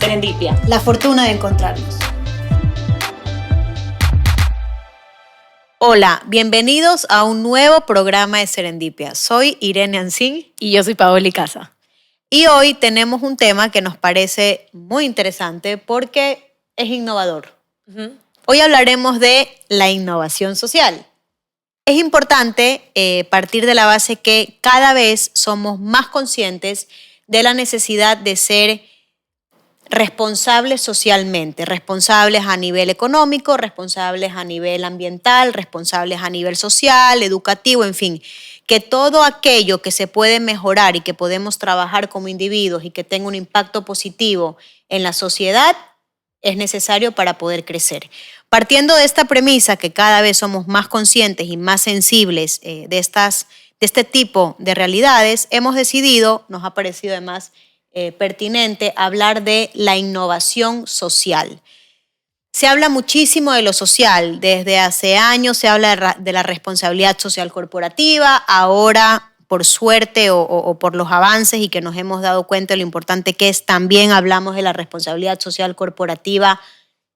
Serendipia. La fortuna de encontrarnos. Hola, bienvenidos a un nuevo programa de Serendipia. Soy Irene Ancín. Y yo soy Paola Casa. Y hoy tenemos un tema que nos parece muy interesante porque es innovador. Hoy hablaremos de la innovación social. Es importante partir de la base que cada vez somos más conscientes de la necesidad de ser responsables socialmente, responsables a nivel económico, responsables a nivel ambiental, responsables a nivel social, educativo, en fin, que todo aquello que se puede mejorar y que podemos trabajar como individuos y que tenga un impacto positivo en la sociedad es necesario para poder crecer. Partiendo de esta premisa que cada vez somos más conscientes y más sensibles de este tipo de realidades, hemos decidido, nos ha parecido además pertinente, hablar de la innovación social. Se habla muchísimo de lo social, desde hace años se habla de la responsabilidad social corporativa, ahora por suerte o por los avances y que nos hemos dado cuenta de lo importante que es, también hablamos de la responsabilidad social corporativa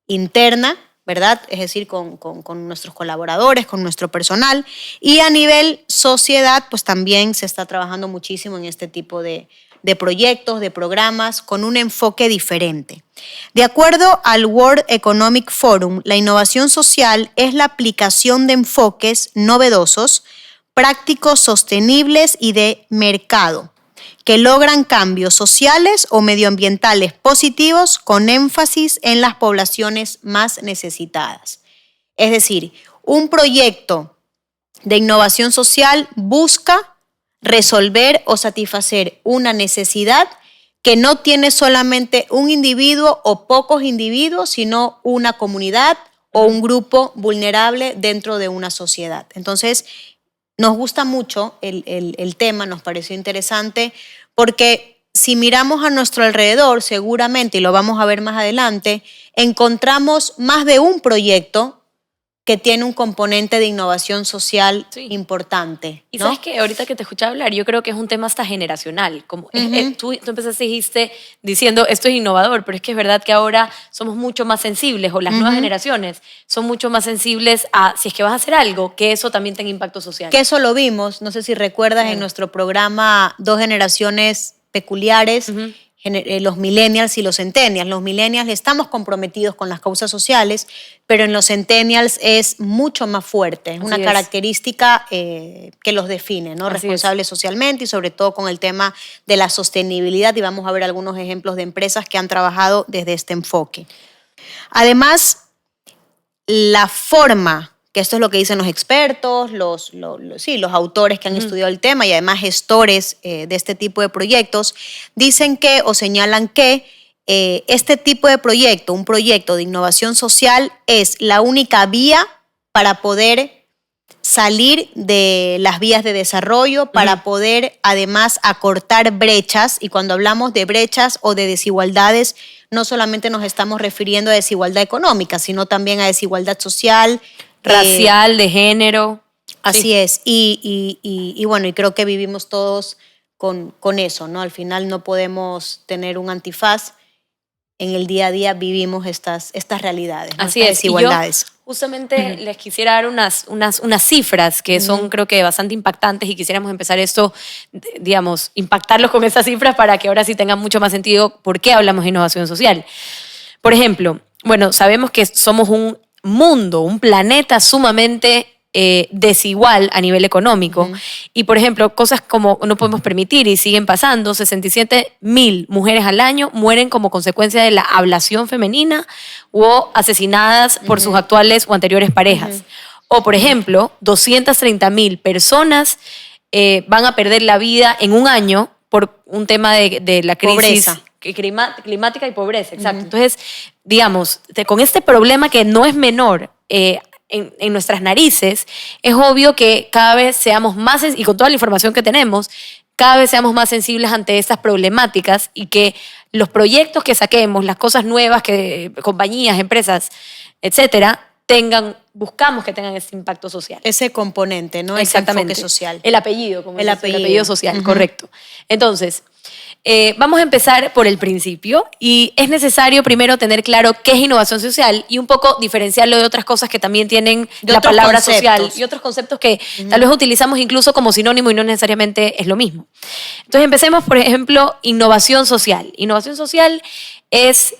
interna, ¿verdad? Es decir, con nuestros colaboradores, con nuestro personal, y a nivel sociedad, pues también se está trabajando muchísimo en este tipo de proyectos, de programas, con un enfoque diferente. De acuerdo al World Economic Forum, la innovación social es la aplicación de enfoques novedosos, prácticos, sostenibles y de mercado, que logran cambios sociales o medioambientales positivos con énfasis en las poblaciones más necesitadas. Es decir, un proyecto de innovación social busca resolver o satisfacer una necesidad que no tiene solamente un individuo o pocos individuos, sino una comunidad o un grupo vulnerable dentro de una sociedad. Entonces, nos gusta mucho el tema, nos pareció interesante, porque si miramos a nuestro alrededor, seguramente, y lo vamos a ver más adelante, encontramos más de un proyecto que tiene un componente de innovación social importante, ¿no? Y sabes que ahorita que te escuché hablar, yo creo que es un tema hasta generacional. Como tú empezaste diciendo esto es innovador, pero es que es verdad que ahora somos mucho más sensibles, o las nuevas generaciones son mucho más sensibles a, si es que vas a hacer algo, que eso también tenga impacto social. Que eso lo vimos, no sé si recuerdas en nuestro programa Dos Generaciones Peculiares, los millennials y los centennials. Los millennials estamos comprometidos con las causas sociales, pero en los centennials es mucho más fuerte. Es una característica que los define, ¿no? Responsables socialmente y sobre todo con el tema de la sostenibilidad, y vamos a ver algunos ejemplos de empresas que han trabajado desde este enfoque. Además, la forma, que esto es lo que dicen los expertos, los autores que han estudiado el tema y además gestores de este tipo de proyectos, dicen que o señalan que este tipo de proyecto, un proyecto de innovación social, es la única vía para poder salir de las vías de desarrollo, para poder además acortar brechas, y cuando hablamos de brechas o de desigualdades, no solamente nos estamos refiriendo a desigualdad económica, sino también a desigualdad social, racial, de género. Así es. Y bueno, y creo que vivimos todos con eso, ¿no? Al final no podemos tener un antifaz. En el día a día vivimos estas realidades, ¿no? Así estas desigualdades. Y yo justamente les quisiera dar unas cifras que son, creo que, bastante impactantes, y quisiéramos empezar esto, digamos, impactarlos con esas cifras para que ahora sí tenga mucho más sentido por qué hablamos de innovación social. Por ejemplo, bueno, sabemos que somos un mundo, un planeta sumamente desigual a nivel económico. Y, por ejemplo, cosas como no podemos permitir y siguen pasando, 67,000 mujeres al año mueren como consecuencia de la ablación femenina o asesinadas por sus actuales o anteriores parejas. O, por ejemplo, 230,000 personas van a perder la vida en un año por un tema de la crisis climática y pobreza. Exacto. Entonces, digamos, con este problema que no es menor, en nuestras narices, es obvio que cada vez seamos más, y con toda la información que tenemos, cada vez seamos más sensibles ante estas problemáticas, y que los proyectos que saquemos, las cosas nuevas que compañías, empresas, etcétera, buscamos que tengan ese impacto social. Ese componente, ¿no? Exactamente. Ese enfoque social. El apellido, como el apellido social, correcto. Entonces, vamos a empezar por el principio y es necesario primero tener claro qué es innovación social y un poco diferenciarlo de otras cosas que también tienen la palabra social y otros conceptos que tal vez utilizamos incluso como sinónimo y no necesariamente es lo mismo. Entonces empecemos, por ejemplo, innovación social. Innovación social es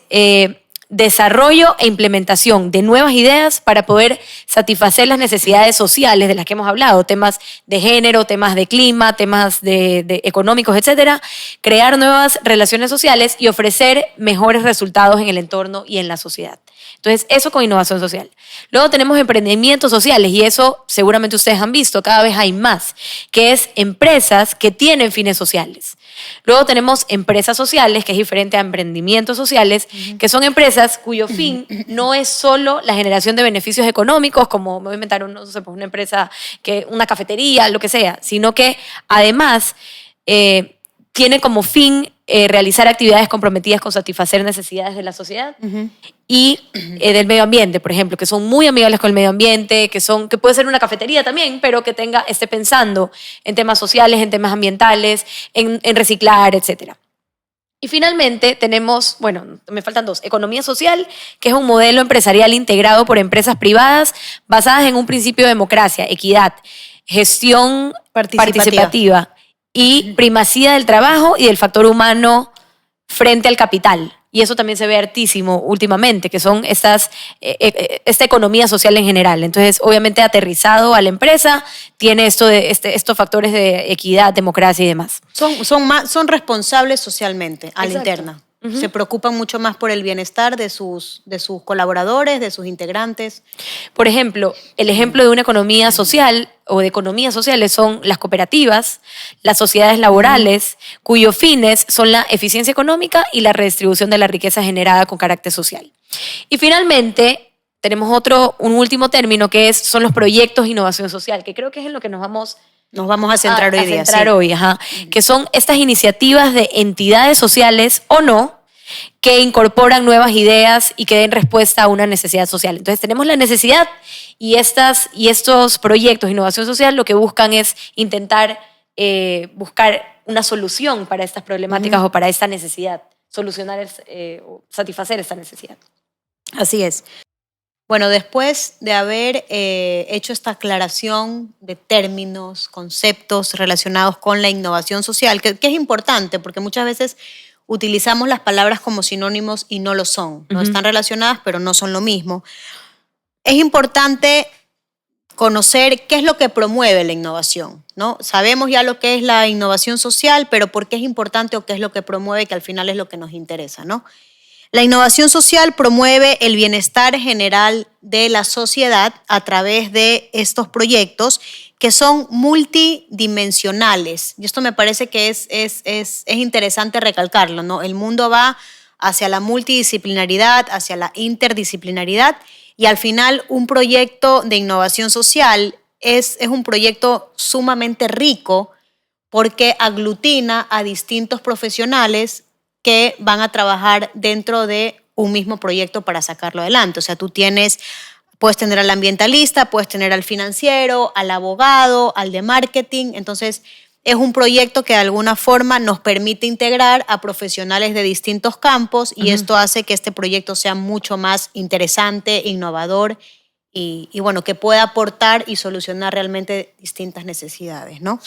desarrollo e implementación de nuevas ideas para poder satisfacer las necesidades sociales de las que hemos hablado, temas de género, temas de clima, temas de económicos, etcétera, crear nuevas relaciones sociales y ofrecer mejores resultados en el entorno y en la sociedad. Entonces, eso con innovación social. Luego tenemos emprendimientos sociales y eso seguramente ustedes han visto, cada vez hay más, que es empresas que tienen fines sociales. Luego tenemos empresas sociales, que es diferente a emprendimientos sociales, que son empresas cuyo fin no es solo la generación de beneficios económicos, como me voy a inventar una empresa, una cafetería, lo que sea, sino que además tiene como fin realizar actividades comprometidas con satisfacer necesidades de la sociedad y del medio ambiente, por ejemplo, que son muy amigables con el medio ambiente, que puede ser una cafetería también, pero que esté pensando en temas sociales, en temas ambientales, en reciclar, etc. Y finalmente tenemos, bueno, me faltan dos, economía social, que es un modelo empresarial integrado por empresas privadas basadas en un principio de democracia, equidad, gestión participativa y primacía del trabajo y del factor humano frente al capital. Y eso también se ve hartísimo últimamente, que son esta economía social en general. Entonces, obviamente, aterrizado a la empresa, tiene estos factores de equidad, democracia y demás. Son responsables socialmente a la interna. Se preocupan mucho más por el bienestar de sus colaboradores, de sus integrantes. Por ejemplo, el ejemplo de una economía social o de economías sociales son las cooperativas, las sociedades laborales, cuyos fines son la eficiencia económica y la redistribución de la riqueza generada con carácter social. Y finalmente, tenemos un último término que son los proyectos de innovación social, que creo que es en lo que nos vamos a centrar hoy día. Que son estas iniciativas de entidades sociales o no que incorporan nuevas ideas y que den respuesta a una necesidad social. Entonces tenemos la necesidad y estos proyectos de innovación social lo que buscan es intentar buscar una solución para estas problemáticas o para esta necesidad, o satisfacer esta necesidad. Así es. Bueno, después de haber hecho esta aclaración de términos, conceptos relacionados con la innovación social, que es importante porque muchas veces utilizamos las palabras como sinónimos y no lo son. No están relacionadas, pero no son lo mismo. Es importante conocer qué es lo que promueve la innovación, ¿no? Sabemos ya lo que es la innovación social, pero por qué es importante o qué es lo que promueve, que al final es lo que nos interesa, ¿no? La innovación social promueve el bienestar general de la sociedad a través de estos proyectos que son multidimensionales. Y esto me parece que es interesante recalcarlo, ¿no? El mundo va hacia la multidisciplinaridad, hacia la interdisciplinaridad y al final un proyecto de innovación social es un proyecto sumamente rico porque aglutina a distintos profesionales que van a trabajar dentro de un mismo proyecto para sacarlo adelante. O sea, puedes tener al ambientalista, puedes tener al financiero, al abogado, al de marketing. Entonces, es un proyecto que de alguna forma nos permite integrar a profesionales de distintos campos y esto hace que este proyecto sea mucho más interesante, innovador y bueno, que pueda aportar y solucionar realmente distintas necesidades, ¿no?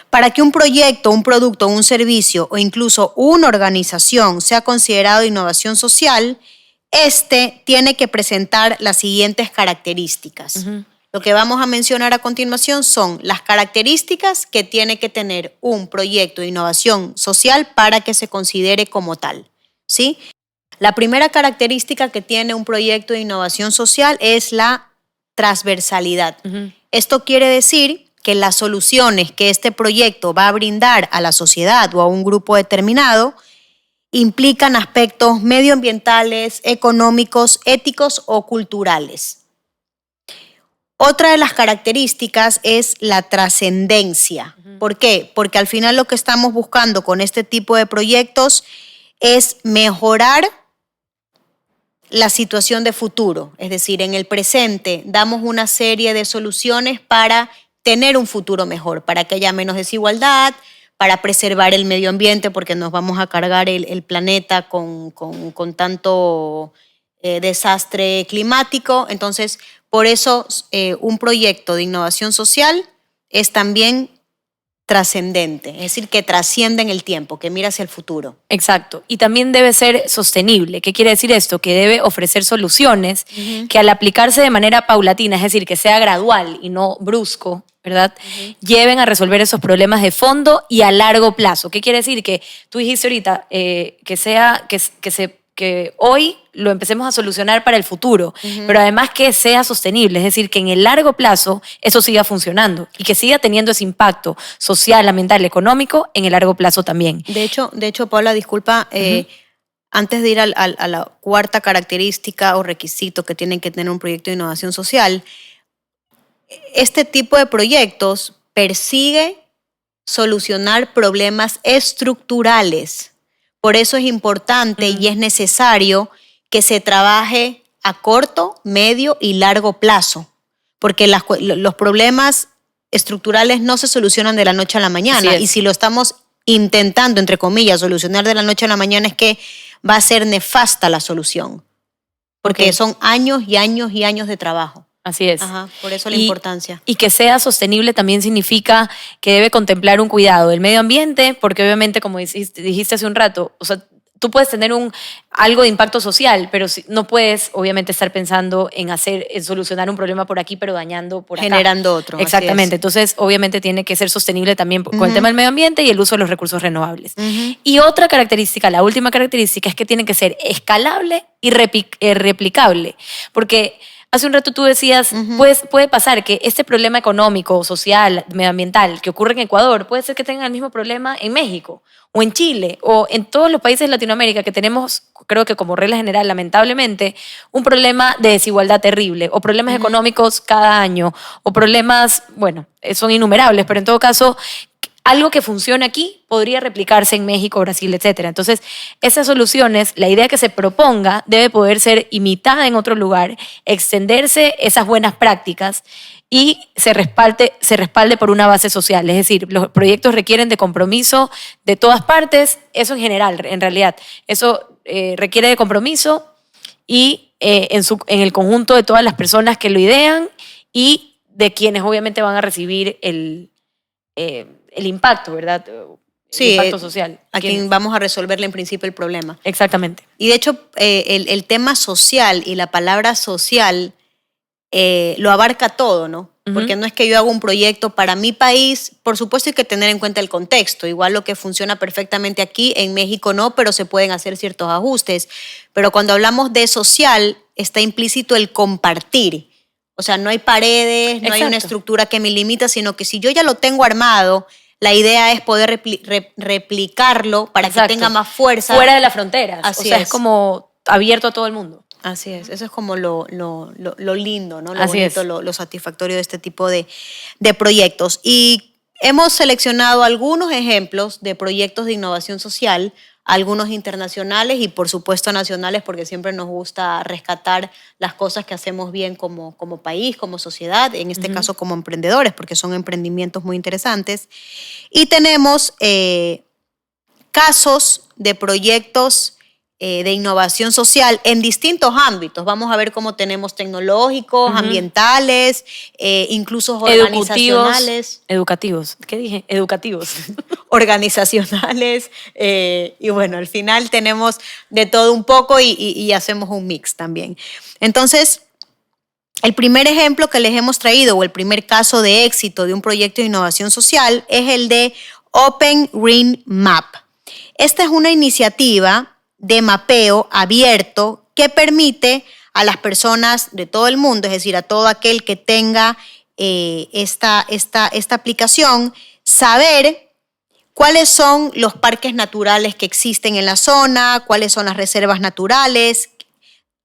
Para que un proyecto, un producto, un servicio o incluso una organización sea considerado innovación social, tiene que presentar las siguientes características. Lo que vamos a mencionar a continuación son las características que tiene que tener un proyecto de innovación social para que se considere como tal, ¿sí? La primera característica que tiene un proyecto de innovación social es la transversalidad. Esto quiere decir que las soluciones que este proyecto va a brindar a la sociedad o a un grupo determinado implican aspectos medioambientales, económicos, éticos o culturales. Otra de las características es la trascendencia. ¿Por qué? Porque al final lo que estamos buscando con este tipo de proyectos es mejorar la situación de futuro. Es decir, en el presente damos una serie de soluciones para tener un futuro mejor, para que haya menos desigualdad, para preservar el medio ambiente, porque nos vamos a cargar el planeta con tanto desastre climático. Entonces, por eso un proyecto de innovación social es también trascendente, es decir, que trasciende en el tiempo, que mira hacia el futuro. Exacto. Y también debe ser sostenible. ¿Qué quiere decir esto? Que debe ofrecer soluciones que al aplicarse de manera paulatina, es decir, que sea gradual y no brusco, ¿verdad? Lleven a resolver esos problemas de fondo y a largo plazo. ¿Qué quiere decir? Que tú dijiste ahorita que hoy lo empecemos a solucionar para el futuro, pero además que sea sostenible, es decir, que en el largo plazo eso siga funcionando y que siga teniendo ese impacto social, ambiental, económico en el largo plazo también. De hecho, Paula, disculpa, antes de ir a la cuarta característica o requisito que tienen que tener un proyecto de innovación social, este tipo de proyectos persigue solucionar problemas estructurales. Por eso es importante y es necesario que se trabaje a corto, medio y largo plazo, porque los problemas estructurales no se solucionan de la noche a la mañana. Y si lo estamos intentando, entre comillas, solucionar de la noche a la mañana, es que va a ser nefasta la solución, porque son años y años y años de trabajo. Así es. Ajá, por eso la importancia. Y que sea sostenible también significa que debe contemplar un cuidado del medio ambiente, porque obviamente, como dijiste hace un rato, o sea, tú puedes tener algo de impacto social, pero no puedes obviamente estar pensando en solucionar un problema por aquí, pero dañando por acá. Generando otro. Exactamente. Entonces, obviamente tiene que ser sostenible también con el tema del medio ambiente y el uso de los recursos renovables. Y otra característica, la última característica, es que tiene que ser escalable y replicable, porque hace un rato tú decías, puede pasar que este problema económico, social, medioambiental que ocurre en Ecuador, puede ser que tengan el mismo problema en México o en Chile o en todos los países de Latinoamérica, que tenemos, creo que como regla general, lamentablemente, un problema de desigualdad terrible o problemas económicos cada año o problemas, bueno, son innumerables, pero en todo caso, algo que funciona aquí podría replicarse en México, Brasil, etc. Entonces, esas soluciones, la idea que se proponga debe poder ser imitada en otro lugar, extenderse esas buenas prácticas y se respalde por una base social. Es decir, los proyectos requieren de compromiso de todas partes, eso en general, en realidad. Eso requiere de compromiso y en el conjunto de todas las personas que lo idean y de quienes obviamente van a recibir el impacto, ¿verdad? El impacto social. A quien vamos a resolverle en principio el problema. Exactamente. Y de hecho, el tema social y la palabra social lo abarca todo, ¿no? Porque no es que yo haga un proyecto para mi país, por supuesto hay que tener en cuenta el contexto, igual lo que funciona perfectamente aquí, en México no, pero se pueden hacer ciertos ajustes. Pero cuando hablamos de social, está implícito el compartir. O sea, no hay paredes, no hay una estructura que me limita, sino que si yo ya lo tengo armado, la idea es poder replicarlo para que tenga más fuerza. Fuera de las fronteras. Así es como abierto a todo el mundo. Así es, eso es como lo lindo, ¿no? Lo Así bonito, es. lo satisfactorio de este tipo de proyectos. Y hemos seleccionado algunos ejemplos de proyectos de innovación social, algunos internacionales y por supuesto nacionales, porque siempre nos gusta rescatar las cosas que hacemos bien como país, como sociedad, en este caso como emprendedores, porque son emprendimientos muy interesantes. Y tenemos casos de proyectos de innovación social en distintos ámbitos. Vamos a ver cómo tenemos tecnológicos, ambientales, incluso organizacionales. Educativos. ¿Qué dije? Educativos. Organizacionales. Y bueno, al final tenemos de todo un poco y hacemos un mix también. Entonces, el primer ejemplo que les hemos traído o el primer caso de éxito de un proyecto de innovación social es el de Open Green Map. Esta es una iniciativa de mapeo abierto que permite a las personas de todo el mundo, es decir, a todo aquel que tenga esta aplicación, saber cuáles son los parques naturales que existen en la zona, cuáles son las reservas naturales,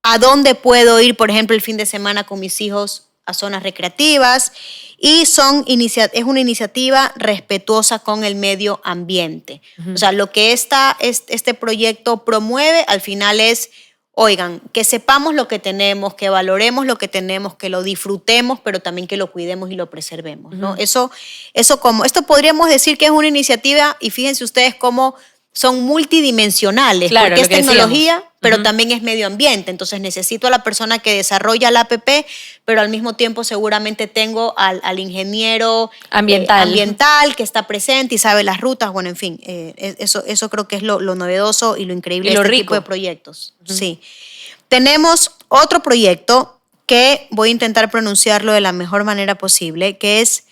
a dónde puedo ir, por ejemplo, el fin de semana con mis hijos a zonas recreativas, y es una iniciativa respetuosa con el medio ambiente. O sea, lo que este proyecto promueve al final es oigan, que sepamos lo que tenemos, que valoremos lo que tenemos, que lo disfrutemos, pero también que lo cuidemos y lo preservemos, ¿no? Esto podríamos decir que es una iniciativa, y fíjense ustedes cómo son multidimensionales, claro, porque es tecnología, decíamos. pero también es medio ambiente. Entonces necesito a la persona que desarrolla la app, pero al mismo tiempo seguramente tengo al ingeniero ambiental que está presente y sabe las rutas. Bueno, en fin, eso creo que es lo novedoso y lo increíble de este tipo de proyectos. Sí. Tenemos otro proyecto que voy a intentar pronunciarlo de la mejor manera posible, que es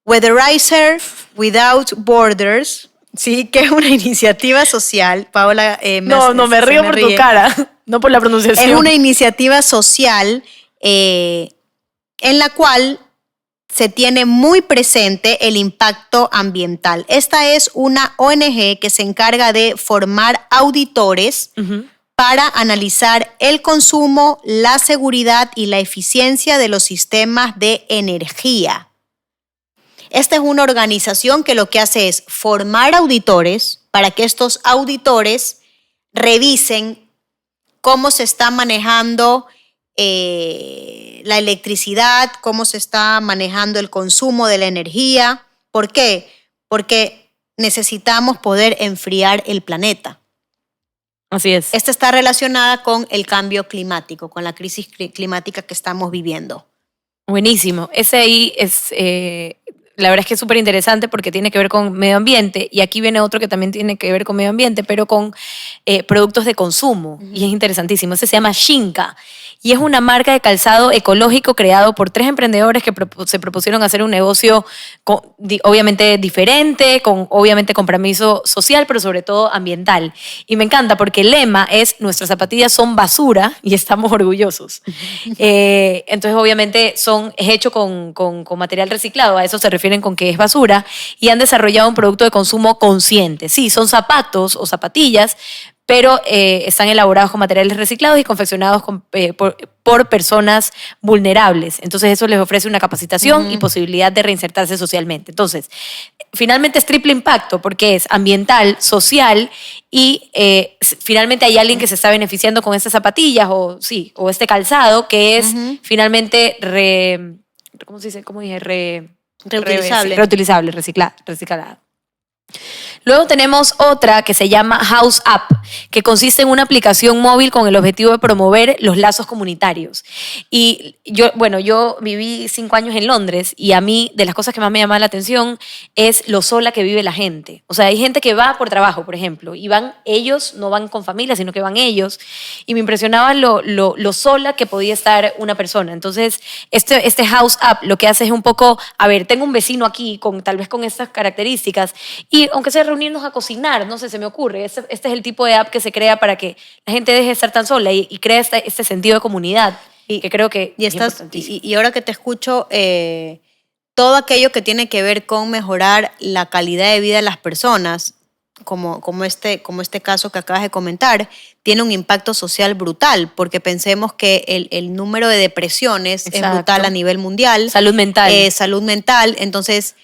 Weatherizer Without Borders. Sí, que es una iniciativa social. Paola, me río por tu cara, no por la pronunciación. Es una iniciativa social en la cual se tiene muy presente el impacto ambiental. Esta es una ONG que se encarga de formar auditores para analizar el consumo, la seguridad y la eficiencia de los sistemas de energía. Esta es una organización que lo que hace es formar auditores para que estos auditores revisen cómo se está manejando la electricidad, cómo se está manejando el consumo de la energía. ¿Por qué? Porque necesitamos poder enfriar el planeta. Así es. Esta está relacionada con el cambio climático, con la crisis climática que estamos viviendo. Buenísimo. Ese ahí es... la verdad es que es súper interesante porque tiene que ver con medio ambiente, y aquí viene otro que también tiene que ver con medio ambiente, pero con productos de consumo, y es interesantísimo. Ese se llama Shinka, y es una marca de calzado ecológico creado por 3 emprendedores que se propusieron hacer un negocio obviamente diferente, obviamente compromiso social, pero sobre todo ambiental. Y me encanta porque el lema es: nuestras zapatillas son basura y estamos orgullosos. Entonces obviamente es hecho con material reciclado, a eso se refieren con que es basura, y han desarrollado un producto de consumo consciente. Sí, son zapatos o zapatillas, pero están elaborados con materiales reciclados y confeccionados por personas vulnerables. Entonces eso les ofrece una capacitación y posibilidad de reinsertarse socialmente. Entonces, finalmente es triple impacto porque es ambiental, social y finalmente hay alguien que se está beneficiando con estas zapatillas o este calzado que es finalmente reutilizable, reciclado. Luego tenemos otra que se llama House App, que consiste en una aplicación móvil con el objetivo de promover los lazos comunitarios. Y yo viví 5 años en Londres, y a mí de las cosas que más me llama la atención es lo sola que vive la gente. O sea, hay gente que va por trabajo, por ejemplo, y van ellos, no van con familia, sino que van ellos, y me impresionaba lo sola que podía estar una persona. Entonces, este House App lo que hace es un poco, a ver, tengo un vecino aquí tal vez con estas características, y aunque sea reunirnos a cocinar, no sé, se me ocurre. Este es el tipo de app que se crea para que la gente deje de estar tan sola y crea este sentido de comunidad, que creo que es importantísimo. Y ahora que te escucho, todo aquello que tiene que ver con mejorar la calidad de vida de las personas, como este caso que acabas de comentar, tiene un impacto social brutal, porque pensemos que el número de depresiones es brutal a nivel mundial. Salud mental. Entonces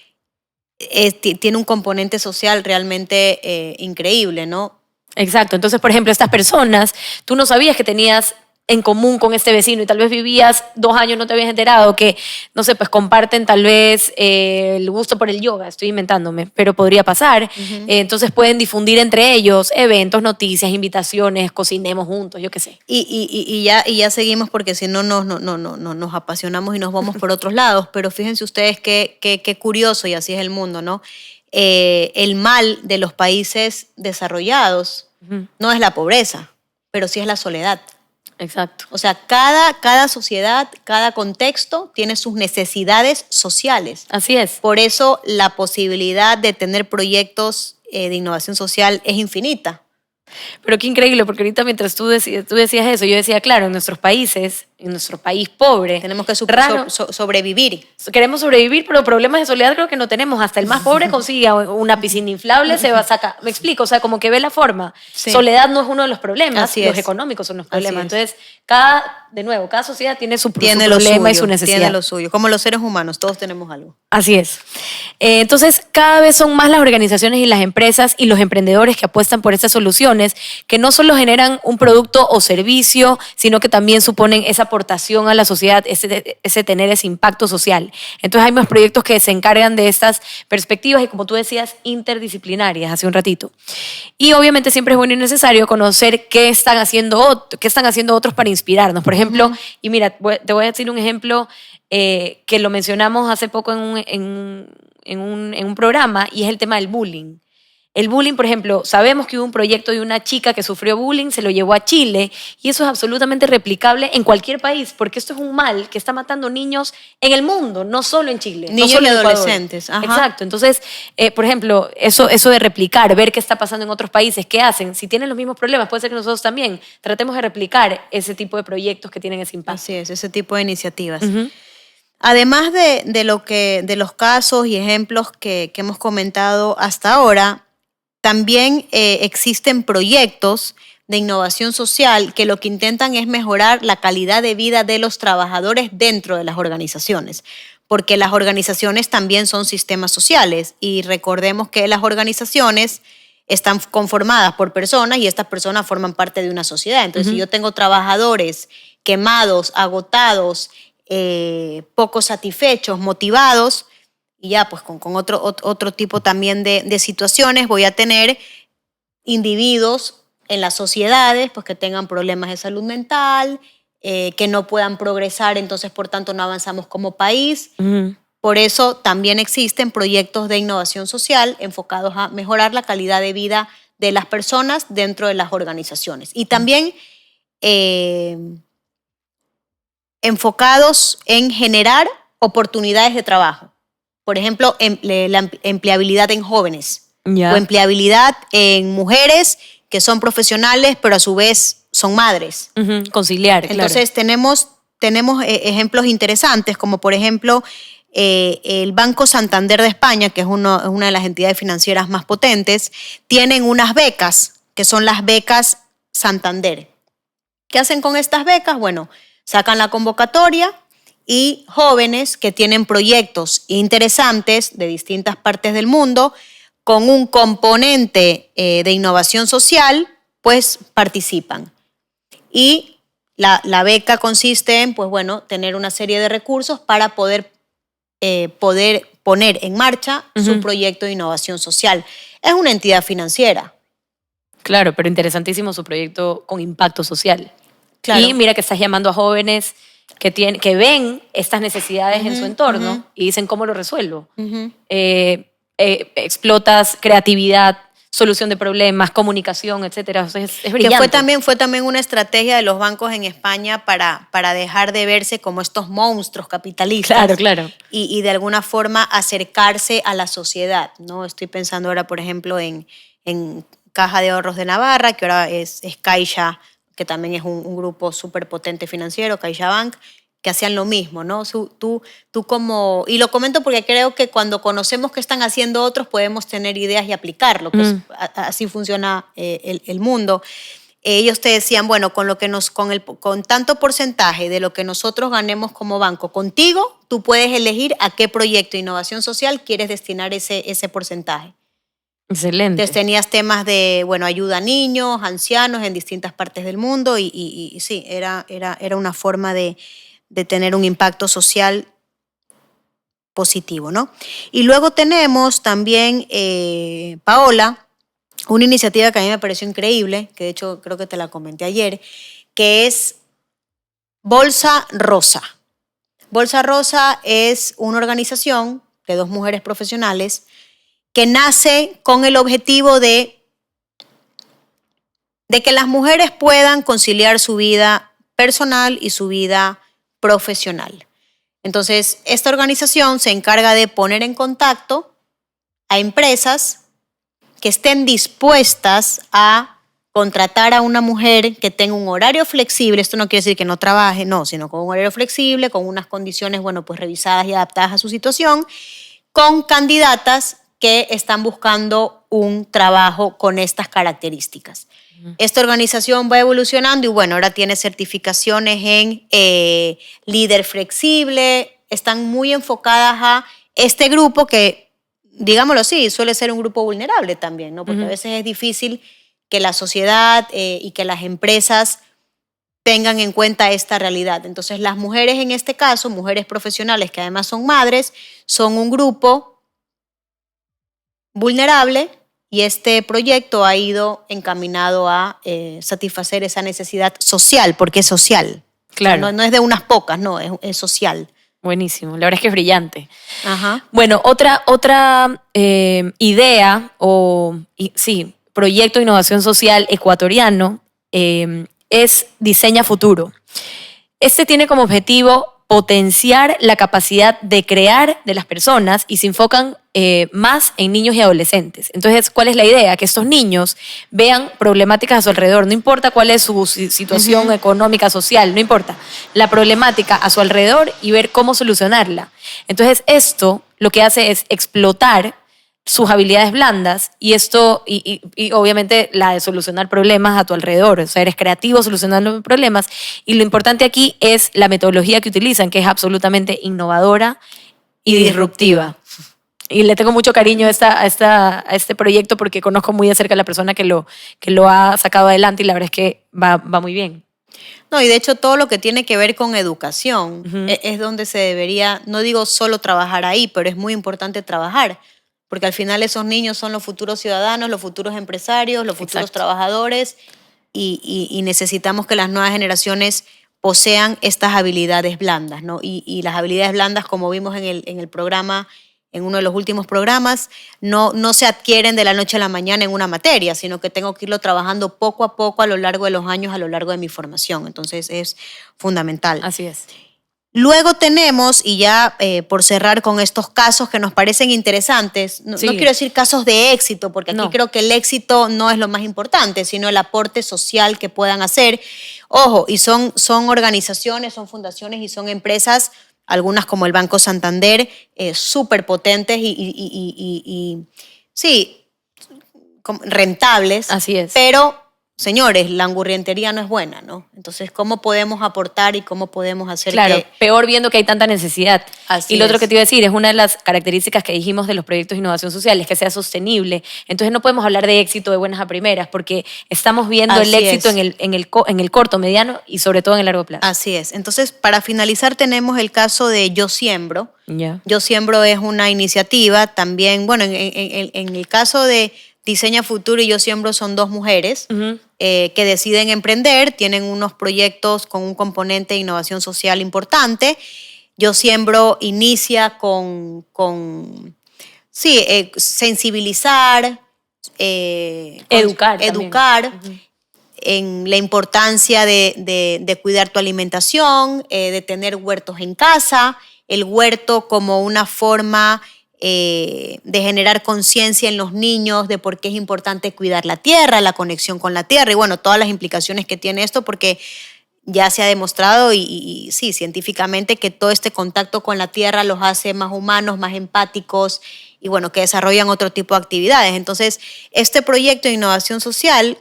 tiene un componente social realmente increíble, ¿no? Exacto. Entonces, por ejemplo, estas personas, tú no sabías que tenías en común con este vecino y tal vez vivías 2 años, no te habías enterado que, no sé, pues comparten tal vez el gusto por el yoga, estoy inventándome, pero podría pasar. Entonces pueden difundir entre ellos eventos, noticias, invitaciones, cocinemos juntos, yo qué sé. Y ya seguimos porque si no nos apasionamos y nos vamos por otros lados, pero fíjense ustedes qué curioso, y así es el mundo, ¿no? El mal de los países desarrollados no es la pobreza, pero sí es la soledad. Exacto. O sea, cada sociedad, cada contexto tiene sus necesidades sociales. Así es. Por eso la posibilidad de tener proyectos de innovación social es infinita. Pero qué increíble, porque ahorita mientras tú decías eso, yo decía, claro, en nuestros países, en nuestro país pobre, tenemos que sobrevivir. Queremos sobrevivir, pero problemas de soledad creo que no tenemos. Hasta el más pobre consigue una piscina inflable, se va a sacar. Me explico, o sea, como que ve la forma. Sí. Soledad no es uno de los problemas, los económicos son los problemas. Entonces, cada sociedad tiene su problema y su necesidad. Tiene lo suyo, como los seres humanos, todos tenemos algo. Así es. Entonces, cada vez son más las organizaciones y las empresas y los emprendedores que apuestan por estas soluciones innovaciones que no solo generan un producto o servicio, sino que también suponen esa aportación a la sociedad, ese tener ese impacto social. Entonces hay más proyectos que se encargan de estas perspectivas y, como tú decías, interdisciplinarias hace un ratito. Y obviamente siempre es bueno y necesario conocer qué están haciendo otros para inspirarnos. Por ejemplo, y mira, te voy a decir un ejemplo que lo mencionamos hace poco en un programa, y es el tema del bullying. El bullying, por ejemplo, sabemos que hubo un proyecto de una chica que sufrió bullying, se lo llevó a Chile, y eso es absolutamente replicable en cualquier país, porque esto es un mal que está matando niños en el mundo, no solo en Chile. Niños no solo y en adolescentes. Ajá. Exacto. Entonces, por ejemplo, eso de replicar, ver qué está pasando en otros países, qué hacen, si tienen los mismos problemas, puede ser que nosotros también tratemos de replicar ese tipo de proyectos que tienen ese impacto. Así es, ese tipo de iniciativas. Además de los casos y ejemplos que hemos comentado hasta ahora, también existen proyectos de innovación social que lo que intentan es mejorar la calidad de vida de los trabajadores dentro de las organizaciones, porque las organizaciones también son sistemas sociales, y recordemos que las organizaciones están conformadas por personas y estas personas forman parte de una sociedad. Entonces, si yo tengo trabajadores quemados, agotados, poco satisfechos, motivados, y ya pues con otro tipo también de situaciones, voy a tener individuos en las sociedades pues que tengan problemas de salud mental, que no puedan progresar, entonces por tanto no avanzamos como país. Por eso también existen proyectos de innovación social enfocados a mejorar la calidad de vida de las personas dentro de las organizaciones. Y también enfocados en generar oportunidades de trabajo. Por ejemplo, la empleabilidad en jóvenes o empleabilidad en mujeres que son profesionales, pero a su vez son madres. Conciliar, Entonces, claro. tenemos ejemplos interesantes, como por ejemplo el Banco Santander de España, que es una de las entidades financieras más potentes, tienen unas becas, que son las becas Santander. ¿Qué hacen con estas becas? Bueno, sacan la convocatoria y jóvenes que tienen proyectos interesantes de distintas partes del mundo con un componente de innovación social, pues participan. Y la beca consiste en, pues bueno, tener una serie de recursos para poder poner en marcha su proyecto de innovación social. Es una entidad financiera. Claro, pero interesantísimo su proyecto con impacto social. Claro. Y mira que estás llamando a jóvenes que ven estas necesidades en su entorno y dicen, ¿cómo lo resuelvo? Explotas creatividad, solución de problemas, comunicación, etcétera. O sea, es brillante. Que fue también una estrategia de los bancos en España para dejar de verse como estos monstruos capitalistas. Claro. Y de alguna forma acercarse a la sociedad, ¿no? Estoy pensando ahora, por ejemplo, en Caja de Ahorros de Navarra, que ahora es Caixa, que también es un grupo súper potente financiero, CaixaBank, que hacían lo mismo, ¿no? Tú como... Y lo comento porque creo que cuando conocemos qué están haciendo otros podemos tener ideas y aplicarlo, pues así funciona el mundo. Ellos te decían, bueno, con tanto porcentaje de lo que nosotros ganemos como banco contigo, tú puedes elegir a qué proyecto de innovación social quieres destinar ese porcentaje. Excelente. Entonces tenías temas de, bueno, ayuda a niños, ancianos en distintas partes del mundo y sí, era una forma de tener un impacto social positivo, ¿no? Y luego tenemos también, Paola, una iniciativa que a mí me pareció increíble, que de hecho creo que te la comenté ayer, que es Bolsa Rosa. Bolsa Rosa es una organización de 2 mujeres profesionales que nace con el objetivo de que las mujeres puedan conciliar su vida personal y su vida profesional. Entonces, esta organización se encarga de poner en contacto a empresas que estén dispuestas a contratar a una mujer que tenga un horario flexible. Esto no quiere decir que no trabaje, no, sino con un horario flexible, con unas condiciones, bueno, pues revisadas y adaptadas a su situación, con candidatas que están buscando un trabajo con estas características. Esta organización va evolucionando y bueno, ahora tiene certificaciones en líder flexible, están muy enfocadas a este grupo que, digámoslo así, suele ser un grupo vulnerable también, ¿no? Porque a veces es difícil que la sociedad y que las empresas tengan en cuenta esta realidad. Entonces, las mujeres en este caso, mujeres profesionales que además son madres, son un grupo vulnerable y este proyecto ha ido encaminado a satisfacer esa necesidad social, porque es social. Claro. O sea, no es de unas pocas, no, es social. Buenísimo, la verdad es que es brillante. Ajá. Bueno, otra idea proyecto de innovación social ecuatoriano es Diseña Futuro. Este tiene como objetivo potenciar la capacidad de crear de las personas y se enfocan más en niños y adolescentes. Entonces, ¿cuál es la idea? Que estos niños vean problemáticas a su alrededor, no importa cuál es su situación económica, social, no importa, la problemática a su alrededor y ver cómo solucionarla. Entonces, esto lo que hace es explotar sus habilidades blandas y esto, y obviamente la de solucionar problemas a tu alrededor, o sea, eres creativo solucionando problemas y lo importante aquí es la metodología que utilizan, que es absolutamente innovadora y disruptiva. Y le tengo mucho cariño a este proyecto porque conozco muy de cerca a la persona que lo ha sacado adelante y la verdad es que va muy bien. No, y de hecho todo lo que tiene que ver con educación es donde se debería, no digo solo trabajar ahí, pero es muy importante trabajar. Porque al final esos niños son los futuros ciudadanos, los futuros empresarios, los futuros trabajadores y necesitamos que las nuevas generaciones posean estas habilidades blandas, ¿no? Y las habilidades blandas, como vimos en el programa, en uno de los últimos programas, no se adquieren de la noche a la mañana en una materia, sino que tengo que irlo trabajando poco a poco a lo largo de los años, a lo largo de mi formación. Entonces es fundamental. Así es. Luego tenemos, y ya por cerrar con estos casos que nos parecen interesantes, no quiero decir casos de éxito, porque aquí creo que el éxito no es lo más importante, sino el aporte social que puedan hacer. Ojo, y son organizaciones, son fundaciones y son empresas, algunas como el Banco Santander, súper potentes y rentables. Así es. Pero señores, la angurrientería no es buena, ¿no? Entonces, ¿cómo podemos aportar y cómo podemos hacer Claro, peor viendo que hay tanta necesidad. Así y lo otro es. que te iba a decir, es una de las características que dijimos de los proyectos de innovación social, es que sea sostenible. Entonces, no podemos hablar de éxito de buenas a primeras, porque estamos viendo Así el éxito es. en el corto, mediano y sobre todo en el largo plazo. Así es. Entonces, para finalizar, tenemos el caso de Yo Siembro. Ya. Yo Siembro es una iniciativa también, bueno, en el caso de Diseña Futuro y Yo Siembro son dos mujeres que deciden emprender, tienen unos proyectos con un componente de innovación social importante. Yo Siembro inicia con sensibilizar, Educar en la importancia de cuidar tu alimentación, de tener huertos en casa, el huerto como una forma de generar conciencia en los niños de por qué es importante cuidar la tierra, la conexión con la tierra y bueno, todas las implicaciones que tiene esto porque ya se ha demostrado y sí, científicamente que todo este contacto con la tierra los hace más humanos, más empáticos y bueno, que desarrollan otro tipo de actividades. Entonces, este proyecto de innovación social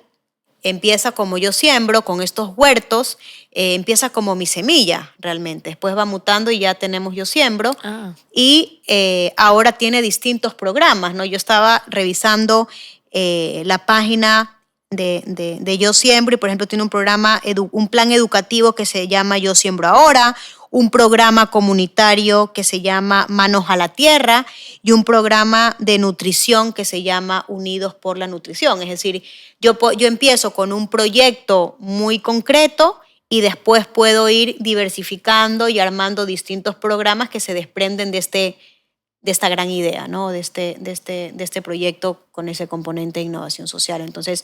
empieza como Yo Siembro, con estos huertos, empieza como Mi Semilla realmente. Después va mutando y ya tenemos Yo Siembro. Y ahora tiene distintos programas, ¿no? Yo estaba revisando la página de Yo Siembro y, por ejemplo, tiene un programa, un plan educativo que se llama Yo Siembro Ahora, un programa comunitario que se llama Manos a la Tierra y un programa de nutrición que se llama Unidos por la Nutrición. Es decir, yo empiezo con un proyecto muy concreto y después puedo ir diversificando y armando distintos programas que se desprenden de esta gran idea, ¿no? de este proyecto con ese componente de innovación social. Entonces,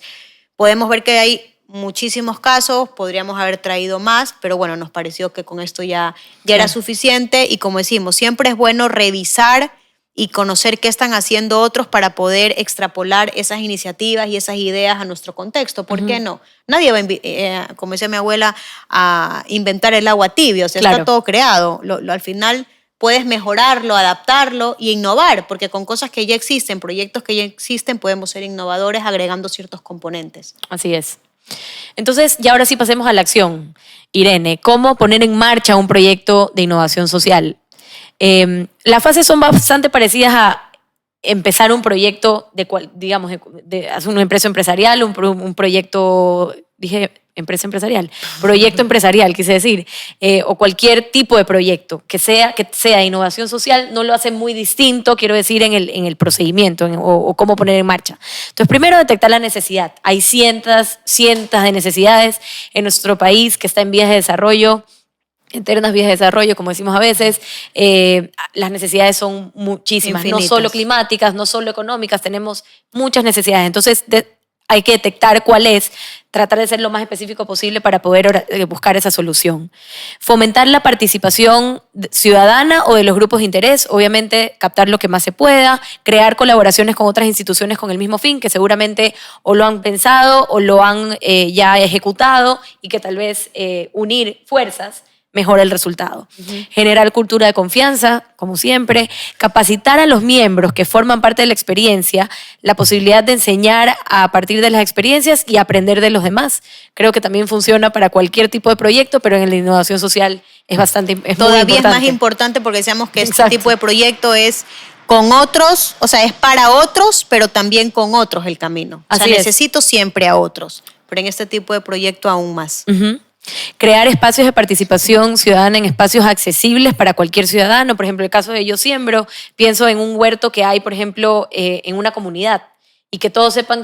podemos ver que hay muchísimos casos, podríamos haber traído más, pero bueno, nos pareció que con esto ya era suficiente y como decimos, siempre es bueno revisar y conocer qué están haciendo otros para poder extrapolar esas iniciativas y esas ideas a nuestro contexto. ¿Por qué no? Nadie va, como decía mi abuela, a inventar el agua tibia, o sea, está todo creado. Al final puedes mejorarlo, adaptarlo y innovar, porque con cosas que ya existen, proyectos que ya existen, podemos ser innovadores agregando ciertos componentes. Así es. Entonces, ya ahora sí pasemos a la acción. Irene, ¿cómo poner en marcha un proyecto de innovación social? Las fases son bastante parecidas a empezar un proyecto hacer una empresa empresarial, un proyecto, empresa empresarial, proyecto empresarial, quise decir, o cualquier tipo de proyecto que sea innovación social, no lo hace muy distinto, quiero decir, en el procedimiento o cómo poner en marcha. Entonces, primero detectar la necesidad. Hay cientos de necesidades en nuestro país que está en vías de desarrollo, eternas vías de desarrollo, como decimos a veces. Las necesidades son muchísimas, infinitas. No solo climáticas, no solo económicas, tenemos muchas necesidades. Entonces, hay que detectar cuál es, tratar de ser lo más específico posible para poder buscar esa solución. Fomentar la participación ciudadana o de los grupos de interés, obviamente captar lo que más se pueda, crear colaboraciones con otras instituciones con el mismo fin, que seguramente o lo han pensado o lo han ya ejecutado y que tal vez unir fuerzas mejora el resultado. Generar cultura de confianza, como siempre. Capacitar a los miembros que forman parte de la experiencia, la posibilidad de enseñar a partir de las experiencias y aprender de los demás. Creo que también funciona para cualquier tipo de proyecto, pero en la innovación social es todavía es más importante porque decíamos que este tipo de proyecto es con otros, o sea, es para otros, pero también con otros el camino. O sea, necesito siempre a otros, pero en este tipo de proyecto aún más. Crear espacios de participación ciudadana en espacios accesibles para cualquier ciudadano. Por ejemplo, el caso de Yo Siembro, pienso en un huerto que hay, por ejemplo, en una comunidad y que todos sepan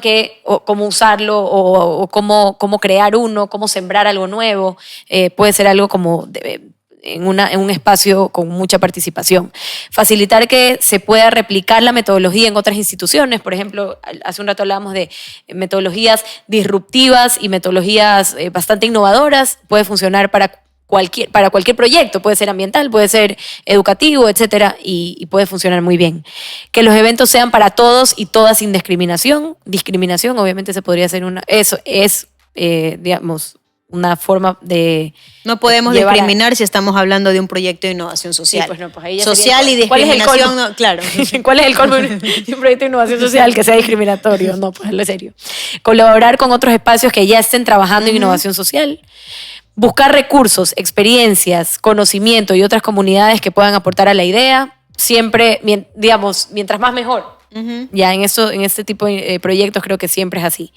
cómo usarlo o cómo crear uno, cómo sembrar algo nuevo. Puede ser algo como en un espacio con mucha participación. Facilitar que se pueda replicar la metodología en otras instituciones. Por ejemplo, hace un rato hablábamos de metodologías disruptivas y metodologías bastante innovadoras. Puede funcionar para cualquier proyecto, puede ser ambiental, puede ser educativo, etcétera, y puede funcionar muy bien. Que los eventos sean para todos y todas sin discriminación. Discriminación, obviamente, se podría hacer una forma de... No podemos discriminar si estamos hablando de un proyecto de innovación social. Sí, pues no, pues ahí ya social sería, y discriminación, no, claro. ¿Cuál es el colmo de un proyecto de innovación social que sea discriminatorio? No, pues en serio. Colaborar con otros espacios que ya estén trabajando en innovación social. Buscar recursos, experiencias, conocimiento y otras comunidades que puedan aportar a la idea. Siempre, mientras más mejor. Ya en este tipo de proyectos creo que siempre es así.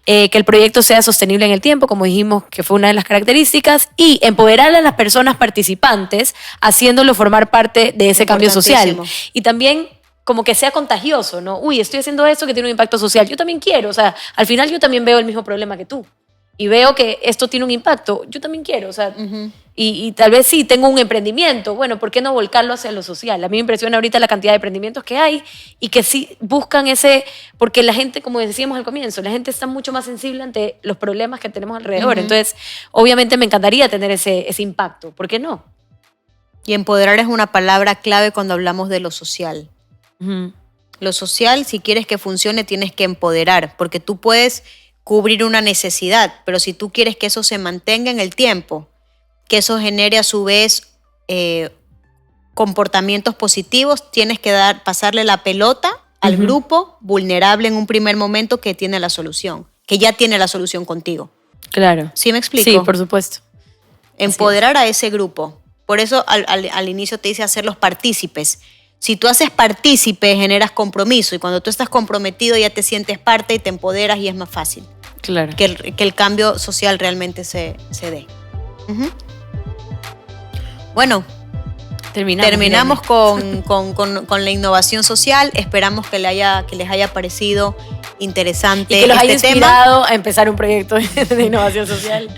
Que el proyecto sea sostenible en el tiempo, como dijimos que fue una de las características, y empoderar a las personas participantes haciéndolo formar parte de ese cambio social. Y también como que sea contagioso, ¿no? Uy, estoy haciendo esto que tiene un impacto social. Yo también quiero, o sea, al final yo también veo el mismo problema que tú. Y veo que esto tiene un impacto, yo también quiero, o sea, y tal vez sí, tengo un emprendimiento, bueno, ¿por qué no volcarlo hacia lo social? A mí me impresiona ahorita la cantidad de emprendimientos que hay y que sí buscan porque la gente, como decíamos al comienzo, la gente está mucho más sensible ante los problemas que tenemos alrededor, entonces, obviamente me encantaría tener ese impacto, ¿por qué no? Y empoderar es una palabra clave cuando hablamos de lo social. Lo social, si quieres que funcione, tienes que empoderar, porque tú puedes cubrir una necesidad, pero si tú quieres que eso se mantenga en el tiempo, que eso genere a su vez comportamientos positivos, tienes que pasarle la pelota al grupo vulnerable en un primer momento que tiene la solución, que ya tiene la solución contigo. Claro. ¿Sí me explico? Sí, por supuesto. Empoderar a ese grupo. Por eso al inicio te dice hacerlos partícipes. Si tú haces partícipe, generas compromiso y cuando tú estás comprometido ya te sientes parte y te empoderas y es más fácil. Claro. Que el cambio social realmente se dé. Bueno, terminamos con la innovación social. Esperamos que les haya parecido interesante y que los haya inspirado a empezar un proyecto de innovación social.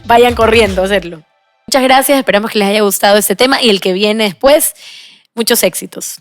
Vayan corriendo a hacerlo. Muchas gracias, esperamos que les haya gustado este tema y el que viene después. Muchos éxitos.